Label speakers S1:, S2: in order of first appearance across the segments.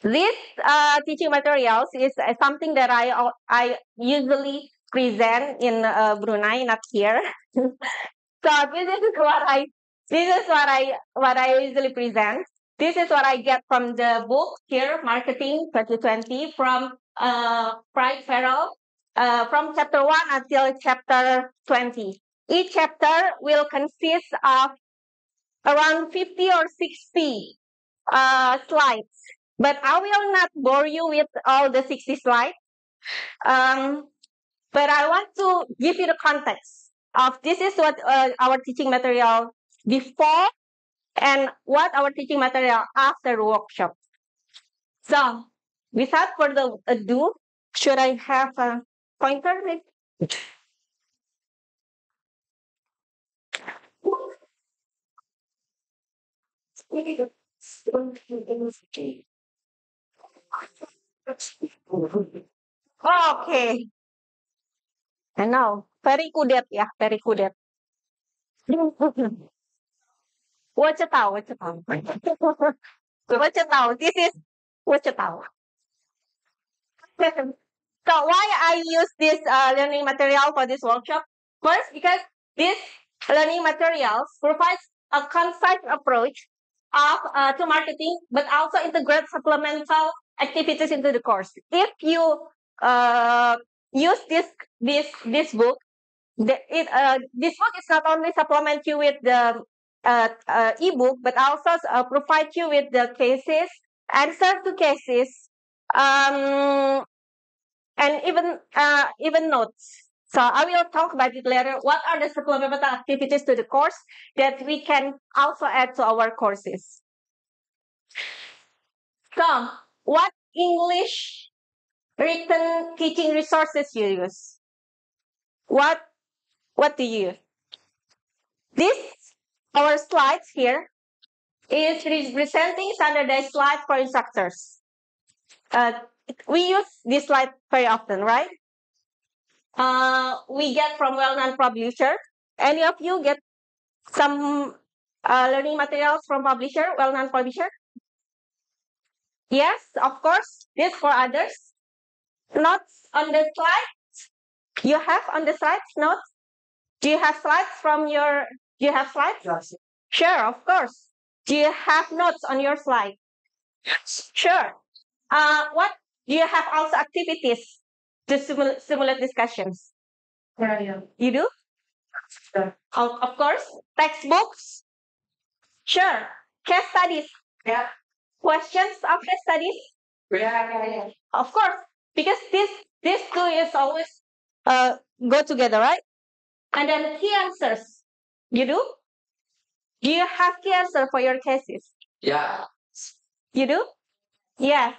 S1: This teaching materials is something that I usually present in Brunei, not here. So this is what I usually present. This is what I get from the book here, Marketing 2020, from Pride Farrell, from chapter 1 until chapter 20. Each chapter will consist of around 50 or 60 slides. But I will not bore you with all the 60 slides. Um, but I want to give you the context of this is what our teaching material before and what our teaching material after the workshop. So, without further ado, should I have a pointer? Okay. I know. Very kudet ya, very kudet. What you tahu? What you tahu? What you tahu? This is what you tahu. So why I use this learning material for this workshop? First, because this learning materials provides a concise approach of to marketing, but also integrate supplemental activities into the course. If you use this book, this book is not only supplement you with the ebook, but also provide you with the cases, answer to cases, um, and even notes. So I will talk about it later. What are the supplemental activities to the course that we can also add to our courses? So, what English written teaching resources you use? What do you use? This our slides here is representing standardized slides for instructors. We use this slide very often, right? We get from well-known publisher. Any of you get some learning materials from publisher, well-known publisher? Yes, of course. This for others. Notes on the slide. You have on the slides notes. Do you have slides from your? Do you have slides? Yes. Sure, of course. Do you have notes on your slide? Yes. Sure. What do you have also activities to simulate discussions? Yeah. You do? Sure. Of course. Textbooks? Sure. Case studies? Yeah. Questions of case studies? Yeah. Of course. Because this two is always go together, right? And then key answers. You do? Do you have key answer for your cases? Yeah. You do? Yes.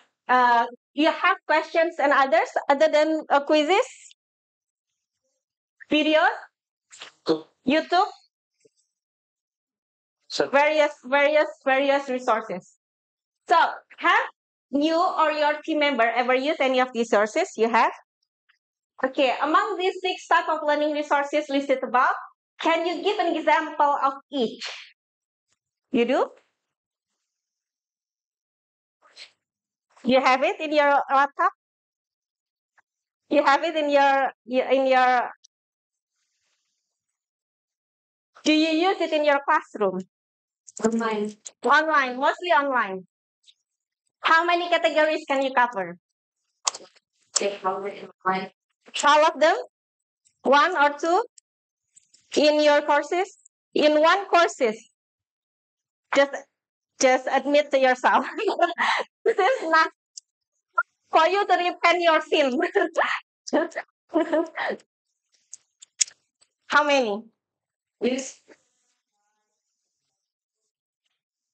S1: You have questions and others other than quizzes, videos, YouTube, so various resources. So, have you or your team member ever used any of these sources? You have? Okay. Among these 6 types of learning resources listed above, can you give an example of each? You do? You have it in your laptop? You have it in your. Do you use it in your classroom? Online. Online, mostly online. How many categories can you cover? All of them? 1 or 2? In your courses? In one courses? Just admit to yourself. This is not for you to repent your sin. How many? Yes.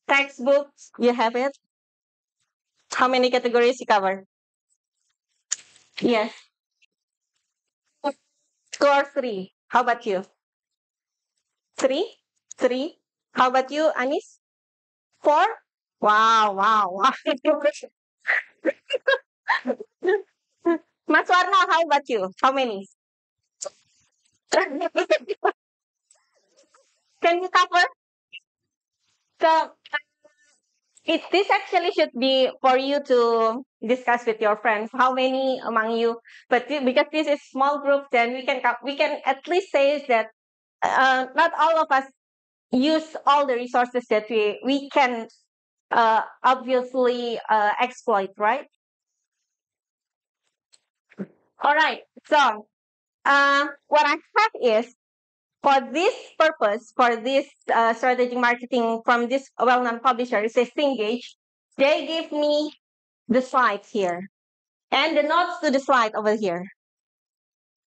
S1: Textbooks, you have it? How many categories you cover? Yes. 2 or 3. How about you? 3? 3? How about you, Anis? 4? Wow. Mas Warna, how about you? How many? Can you cover? So, this actually should be for you to discuss with your friends. How many among you? But because this is small group, then we can at least say that not all of us use all the resources that we can obviously exploit, right? All right. So what I have is for this purpose, for this strategic marketing from this well-known publisher, it says Engage. They give me the slides here and the notes to the slide over here.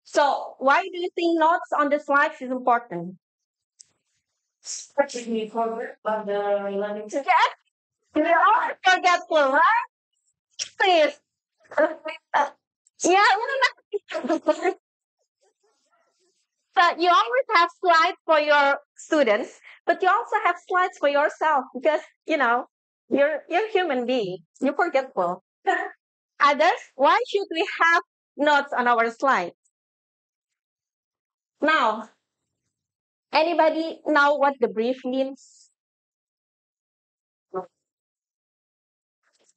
S1: So why do you think notes on the slides is important? Especially for the learning. Yes, we are forgetful, right? Please. Yeah, but you always have slides for your students, but you also have slides for yourself because you're a human being. You're forgetful. Others, why should we have notes on our slides? Now, anybody know what the brief means?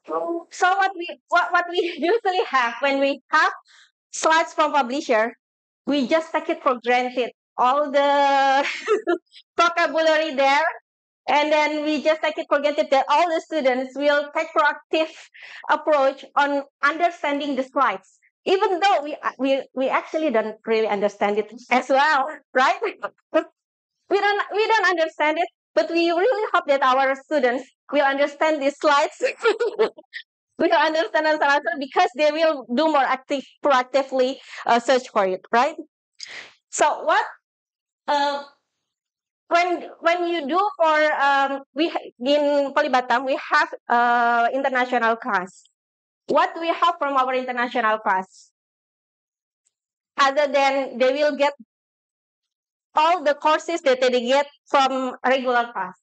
S1: So what we usually have when we have slides from publisher, we just take it for granted. All the vocabulary there, and then we just take it for granted that all the students will take proactive approach on understanding the slides, even though we actually don't really understand it as well, right? We don't understand it, but we really hope that our students will understand these slides. We will understand and answer because they will do more active proactively search for it, right? So what uh, when you do for in POLIBATAM we have international class. What do we have from our international class? Other than they will get all the courses that they get from regular class.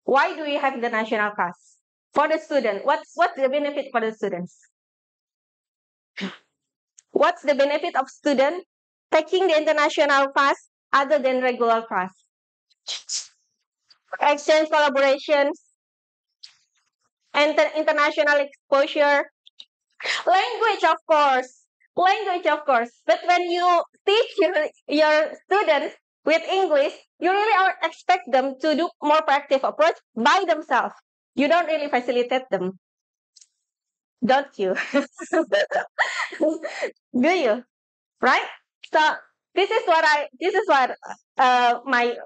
S1: Why do we have international class? For the student, what's the benefit for the students? What's the benefit of student taking the international class other than regular class? Exchange collaborations, international exposure, language, of course. Language, of course. But when you teach your students with English, you really expect them to do more proactive approach by themselves. You don't really facilitate them, don't you? Do you? Right? So this is what my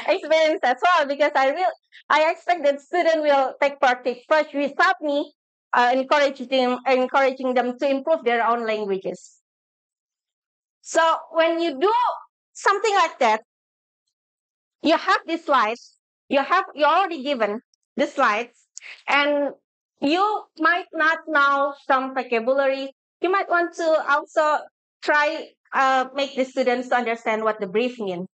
S1: experience as well, because I expect that student will take proactive approach without me encouraging them to improve their own languages. So when you do something like that, you have these slides, you already given the slides, and you might not know some vocabulary. You might want to also try make the students to understand what the brief means.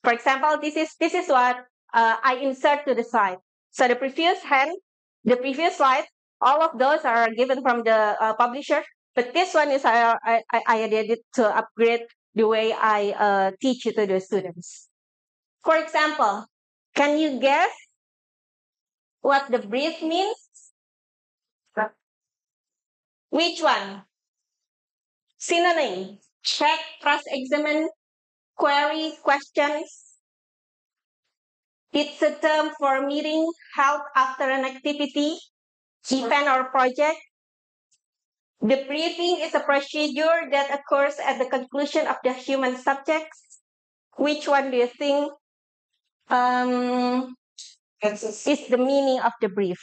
S1: For example, this is what I insert to the slide. So the previous slide, all of those are given from the publisher, but this one is I did it to upgrade the way I teach it to the students. For example, can you guess what the brief means? Which one? Synonym. Check, cross-examine, query, questions. It's a term for meeting held after an activity, event, or project. The briefing is a procedure that occurs at the conclusion of the human subjects. Which one do you think is the meaning of the brief?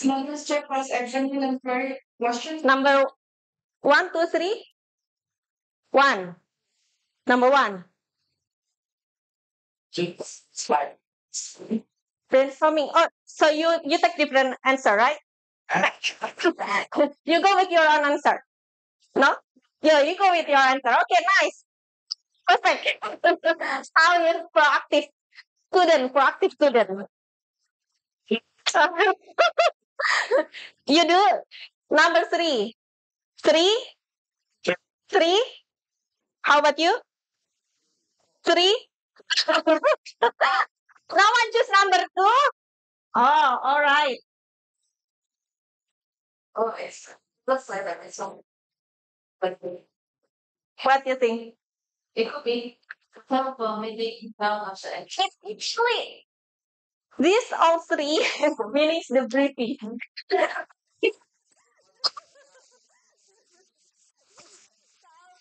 S1: Let's check cross-examine and query questions. Number 1, 2, 3. 1. Number 1. Slide. Brainstorming. Oh, so you take different answer, right? You go with your own answer. No? Yeah, you go with your answer. Okay, nice. Perfect. How is proactive student. You do number 3. 3? 3? How about you? 3? No one choose number two. Oh, all right. Oh, it's looks like that. It's not. But what do you think? It could be helpful, maybe help us. Actually, these all three meanings the briefing.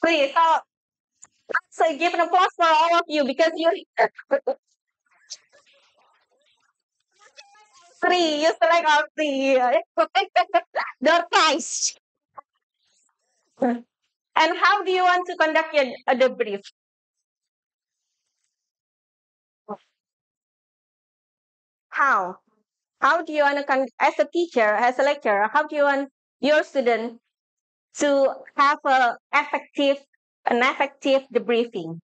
S1: Please, so give an applause for all of you because you three, you select all three. The price. And how do you want to conduct your the brief? How? How do you want to as a teacher, as a lecturer? How do you want your student to have an effective debriefing?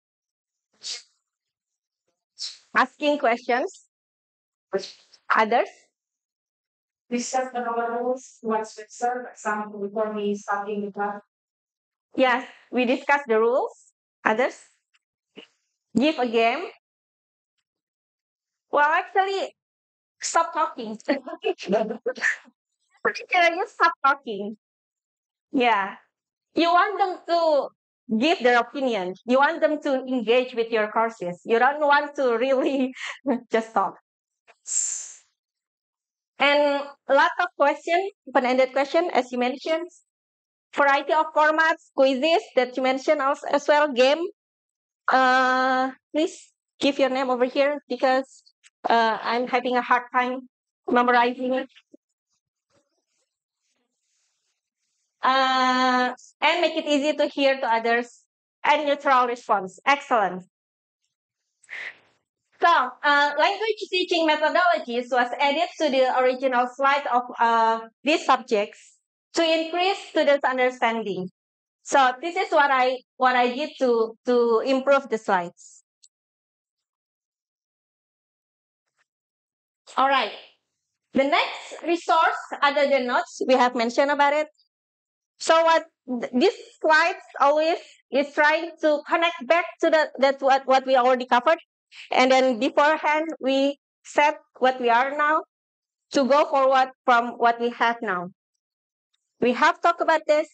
S1: Asking questions. Others? Discuss the rules, what's with for example, before we starting the class. Yes, we discuss the rules. Others? Give a game. Well, actually, stop talking. Particularly, stop talking. Yeah. You want them to give their opinion. You want them to engage with your courses. You don't want to really just talk. And lots of questions, open-ended question, as you mentioned. Variety of formats, quizzes that you mentioned also as well, game. Please give your name over here because I'm having a hard time memorizing it. And make it easy to hear to others and neutral response. Excellent. So, language teaching methodologies was added to the original slide of these subjects to increase students' understanding. So this is what I did to improve the slides. All right. The next resource, other than notes, we have mentioned about it. So what this slides always is trying to connect back to that's what we already covered, and then beforehand we set what we are now to go forward from what we have now. We have talked about this.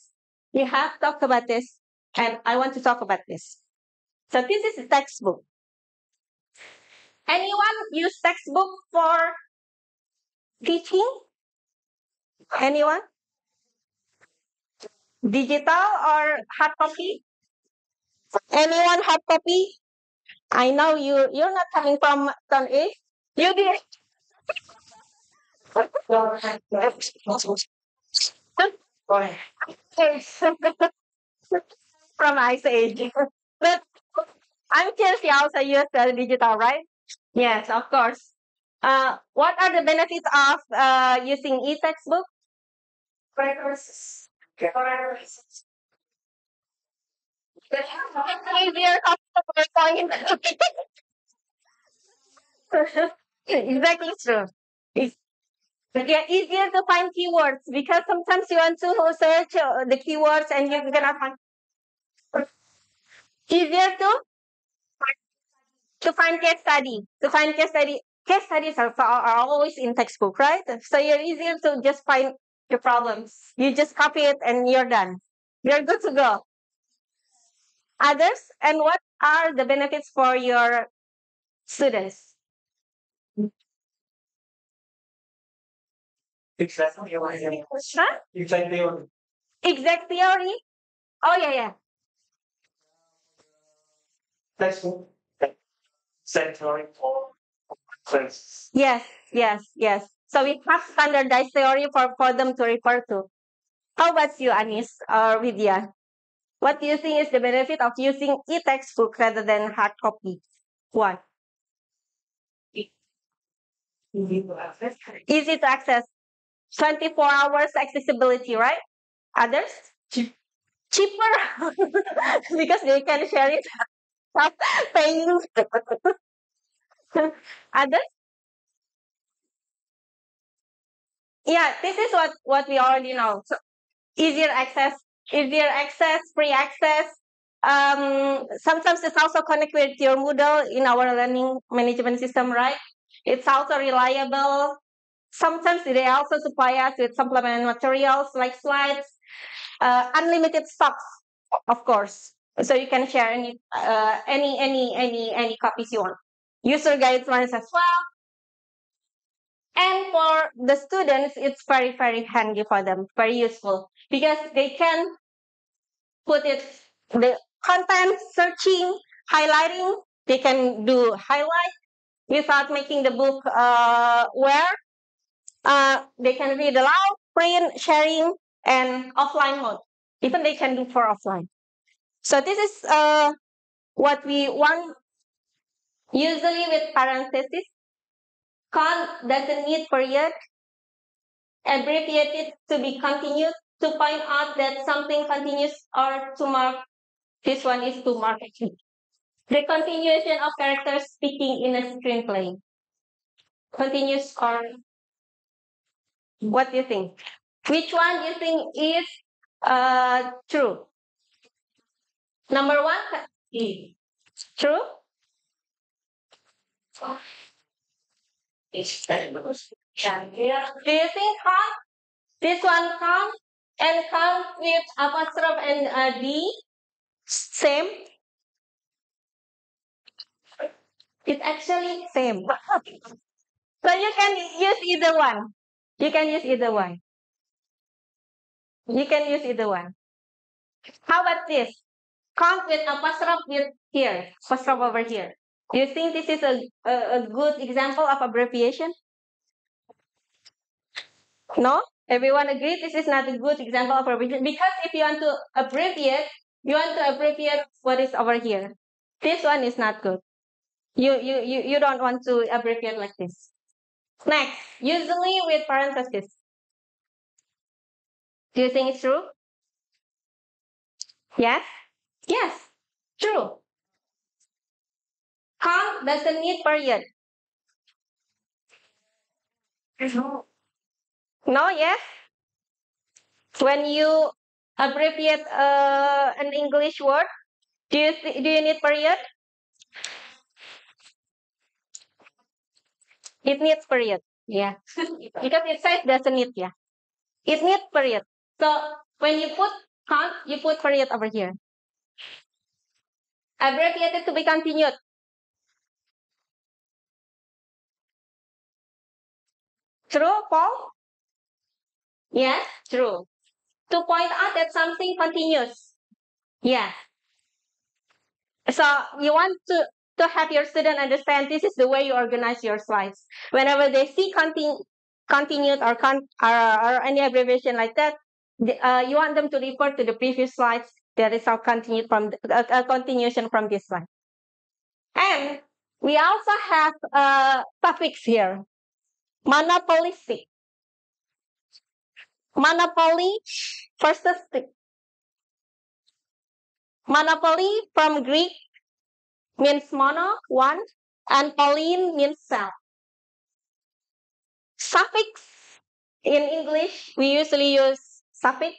S1: We have talked about this, and I want to talk about this. So this is a textbook. Anyone use textbook for teaching? Anyone? Digital or hard copy? Anyone hard copy? I know you're not coming from Ton A. You did from Ice Age. But I'm curious you also use the digital, right? Yes, of course. What are the benefits of using e-textbook? Records. Easier customer point. Exactly true. It's easier to find keywords because sometimes you want to search the keywords and you're gonna find easier to find case study. To find case study. Case studies are always in textbook, right? So you're easier to just find the problems. You just copy it and you're done. You're good to go. Others, and what are the benefits for your students? Exactly. Huh? Exact theory? Oh yeah, yeah. Textbook. Yes, yes, yes. So we have standardized theory for them to refer to. How about you, Anis or Vidya? What do you think is the benefit of using e-textbook rather than hard copy? One, easy to access, 24 hours accessibility, right? Others? Cheaper because they can share it without paying. Others? Yeah, this is what we already know. So easier access, free access. Sometimes it's also connected with your Moodle in our learning management system, right? It's also reliable. Sometimes they also supply us with supplementary materials like slides, unlimited stocks, of course. So you can share any copies you want. User guides ones as well. And for the students, it's very, very handy for them, very useful because they can put it the content searching, highlighting. They can do highlight without making the book wear. They can read aloud, print, sharing, and offline mode. Even they can do for offline. So this is what we want. Usually with parentheses, con doesn't need period, abbreviated to be continued, to point out that something continues, or to mark this one is to mark it. The continuation of characters speaking in a screenplay. Continuous or what do you think? Which one do you think is true? Number one, true? Do you think count? This one count and count with apostrophe and D? Same? It's actually same. So you can use either one. You can use either one. You can use either one. How about this? Count with apostrophe with here, apostrophe over here. Do you think this is a good example of abbreviation? No? Everyone agree this is not a good example of abbreviation because if you want to abbreviate, you want to abbreviate what is over here. This one is not good. You don't want to abbreviate like this. Next, usually with parentheses. Do you think it's true? Yes? Yes. True. Count doesn't need period. No, yes? When you abbreviate an English word, do you need period? It needs period. Yeah. Because it says doesn't need, yeah. It needs period. So when you put count, you put period over here. Abbreviated to be continued. True, Paul? Yes, true. To point out that something continues. Yeah. So you want to have your student understand this is the way you organize your slides. Whenever they see continued or any abbreviation like that, you want them to refer to the previous slides. That is our continued from a continuation from this slide. And we also have a suffix here, monopolistic. Monopoly versus monopoly from Greek means mono, one, and polein means cell. Suffix in English, we usually use suffix,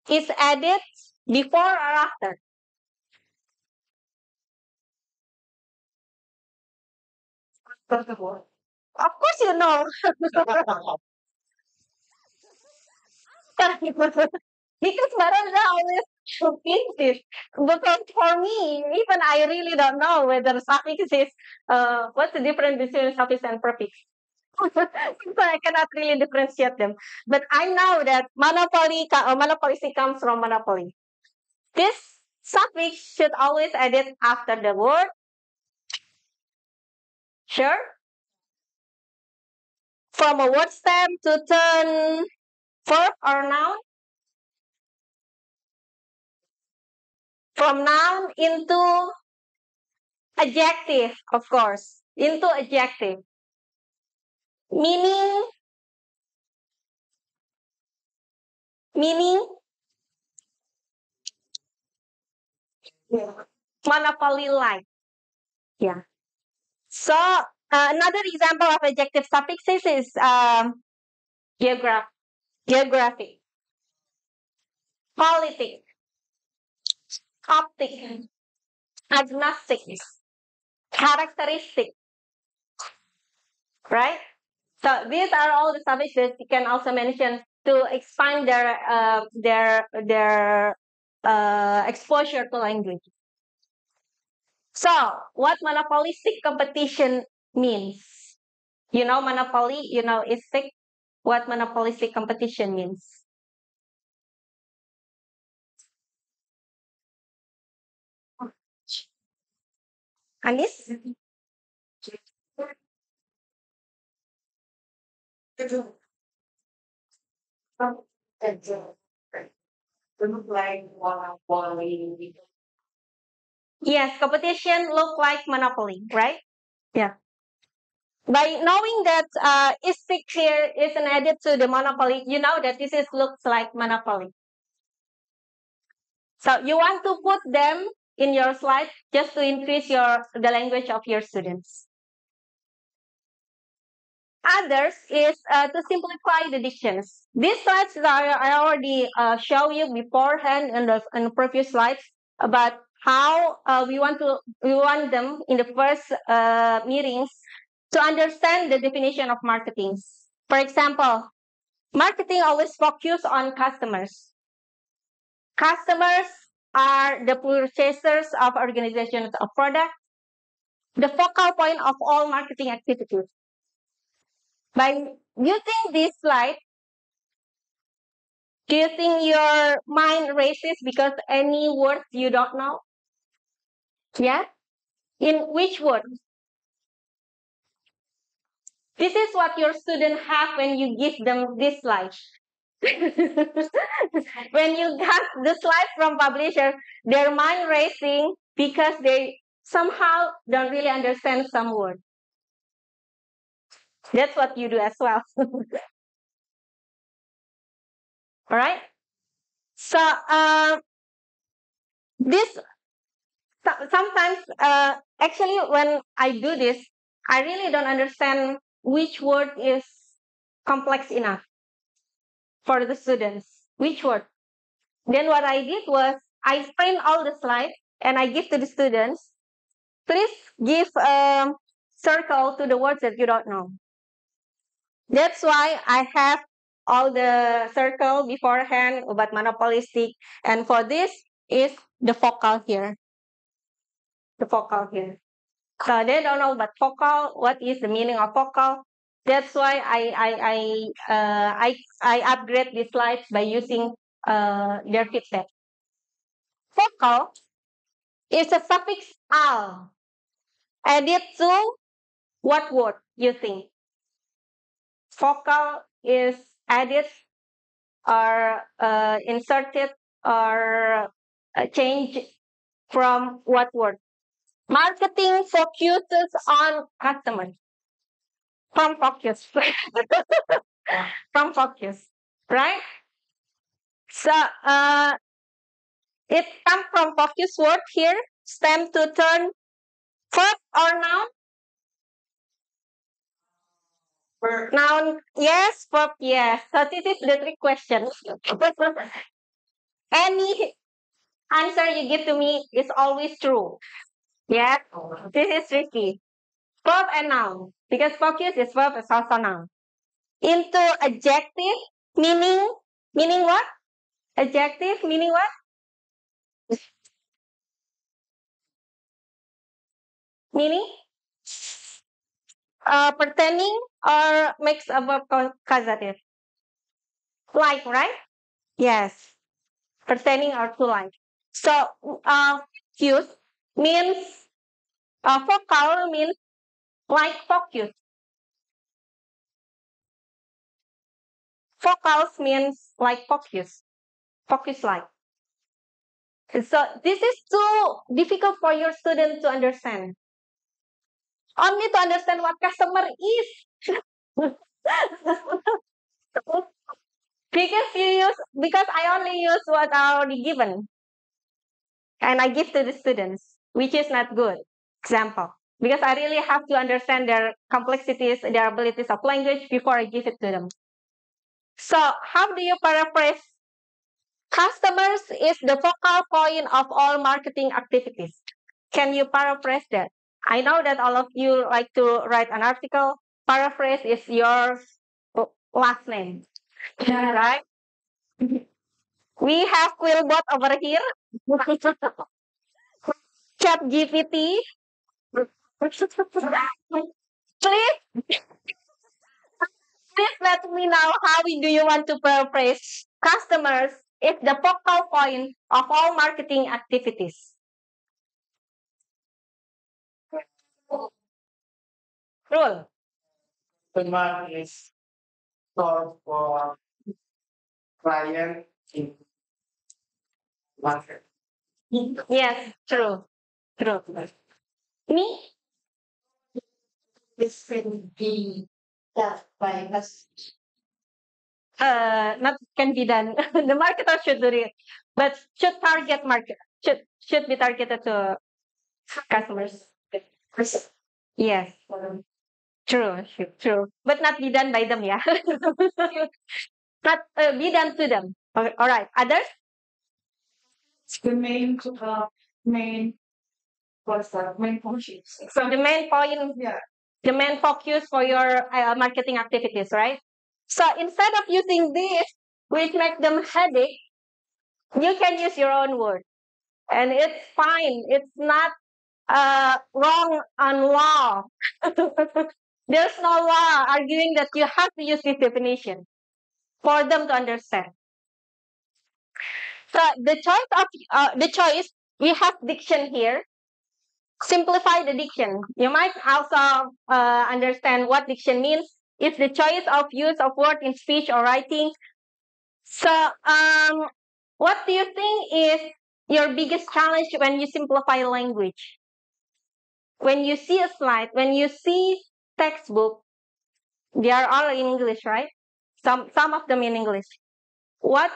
S1: is added before or after. Of course, you know. Because Miranda always repeats this. Because for me, even I really don't know whether suffix is what's the difference between suffix and prefix. So I cannot really differentiate them. But I know that monopoly comes from monopoly. This suffix should always added after the word. Sure. From a word stem to turn verb or noun. From noun into adjective, of course. Into adjective. Meaning, meaning, monopoly like. Yeah. So another example of adjective suffixes is geographic, politic, optic, agnostic, characteristic, right? So these are all the subjects that you can also mention to expand their exposure to language. So, what monopolistic competition means? You know monopoly, you know istic. What monopolistic competition means? Anis? Yes, competition look like monopoly, right? Yeah. By knowing that istic here is an added to the monopoly, you know that this is looks like monopoly. So you want to put them in your slide just to increase the language of your students. Others is to simplify the dictions. These slides that I already show you beforehand in the previous slides about how we want them in the first meetings to understand the definition of marketing. For example, marketing always focus on customers. Customers are the purchasers of organizations of product, the focal point of all marketing activities. By using this slide, do you think your mind races because any word you don't know? Yeah? In which word? This is what your student have when you give them this slide. When you got the slide from publisher, their mind racing because they somehow don't really understand some word. That's what you do as well. All right. So this sometimes actually when I do this, I really don't understand which word is complex enough for the students. Which word? Then what I did was I print all the slides and I give to the students. Please give a circle to the words that you don't know. That's why I have all the circle beforehand about monopolistic. And for this is the focal here. The focal here. So they don't know about focal. What is the meaning of focal? That's why I upgrade the slides by using their feedback. Focal is a suffix al added to what word you think? Focal is added or inserted or changed from what word? Marketing focuses on customers. From focus. From focus. Right? So it comes from focus word here. Stem to turn verb or noun? Noun, yes. Verb, yes. So this is the trick question. Any answer you give to me is always true. Yes. This is tricky. Verb and noun. Because focus is verb is also noun. Into adjective, meaning what? Adjective, meaning what? Meaning? Pertaining or makes a verb causative? Like, right? Yes. Pertaining or to like. So, focus means, focal means like focus. Focals means like focus. Focus like. So, this is too difficult for your student to understand. Only to understand what customer is. Because I only use what are already given and I give to the students, which is not good. Example. Because I really have to understand their complexities, their abilities of language before I give it to them. So how do you paraphrase Customers is the focal point of all marketing activities. Can you paraphrase that? I know that all of you like to write an article. Paraphrase is your last name, right? We have Quillbot over here. Chat GPT. Please, please let me know how do you want to paraphrase. Customers is the focal point of all marketing activities. Rule.
S2: Customer is source for client in market.
S1: Yes, true. True. Me?
S2: This can be done by us.
S1: Not can be done. The marketer should do it, but should target market should be targeted to customers. Yes, true. But not be done by them, yeah. Not be done to them. All right. Others?
S2: The main what's that? Main functions.
S1: So the main point,
S2: Yeah.
S1: the main focus for your marketing activities, right? So instead of using this, which make them headache, you can use your own word, and it's fine. It's not wrong on law. There's no law arguing that you have to use this definition for them to understand. So the choice we have diction here. Simplify the diction. You might also understand what diction means. It's the choice of use of word in speech or writing. So, what do you think is your biggest challenge when you simplify language? When you see a slide, when you see textbook, they are all in English, right? Some of them in English. What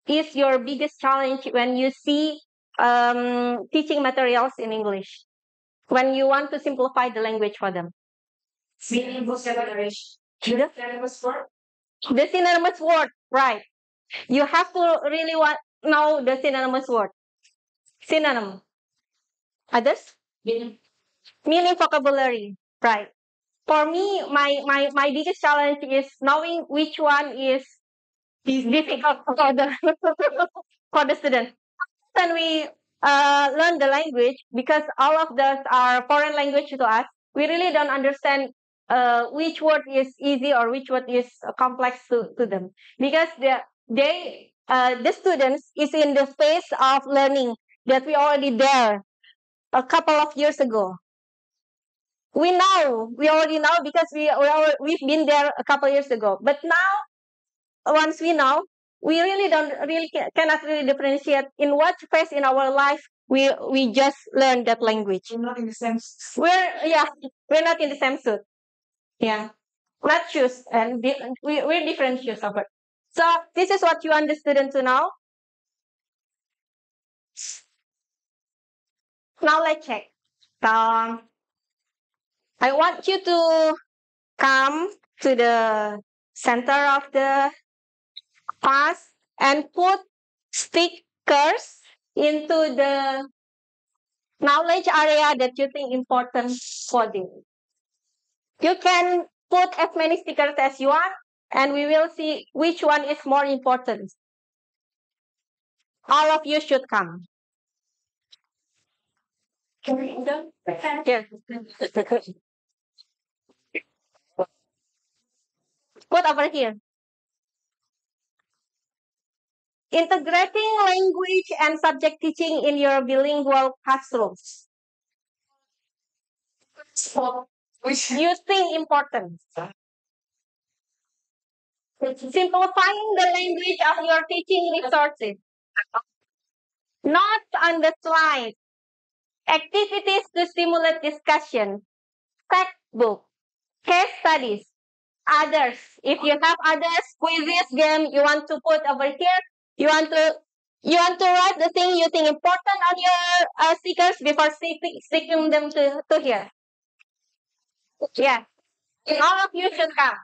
S1: is your biggest challenge when you see teaching materials in English? When you want to simplify the language for them?
S2: Meaning vocabulary. Synonymous word.
S1: The synonymous word, right? You have to really know the synonymous word. Synonym. Others? Meaning vocabulary, right? For me, my biggest challenge is knowing which one is difficult for the for the student. When we learn the language, because all of those are foreign language to us, we really don't understand which word is easy or which word is complex to them. Because the students is in the phase of learning that we already there a couple of years ago. We already know because we've been there a couple years ago. But now, once we know, we really cannot really differentiate in what phase in our life we just learned that language.
S2: We're not in the same.
S1: We're not in the same suit. Yeah, not shoes, and we're different shoes of it. So this is what you want the student to know. Now let's check. Um, I want you to come to the center of the class and put stickers into the knowledge area that you think important for them. You can put as many stickers as you want, and we will see which one is more important. All of you should come. Here. Put over here. Integrating language and subject teaching in your bilingual classrooms. You think important. Simplifying the language of your teaching resources. Notes on the slide. Activities to stimulate discussion. Textbook. Case studies. Others. If you have others, quizzes, game you want to put over here, you want to write the thing you think important on your stickers before sticking them to here. Yeah. All of you should come.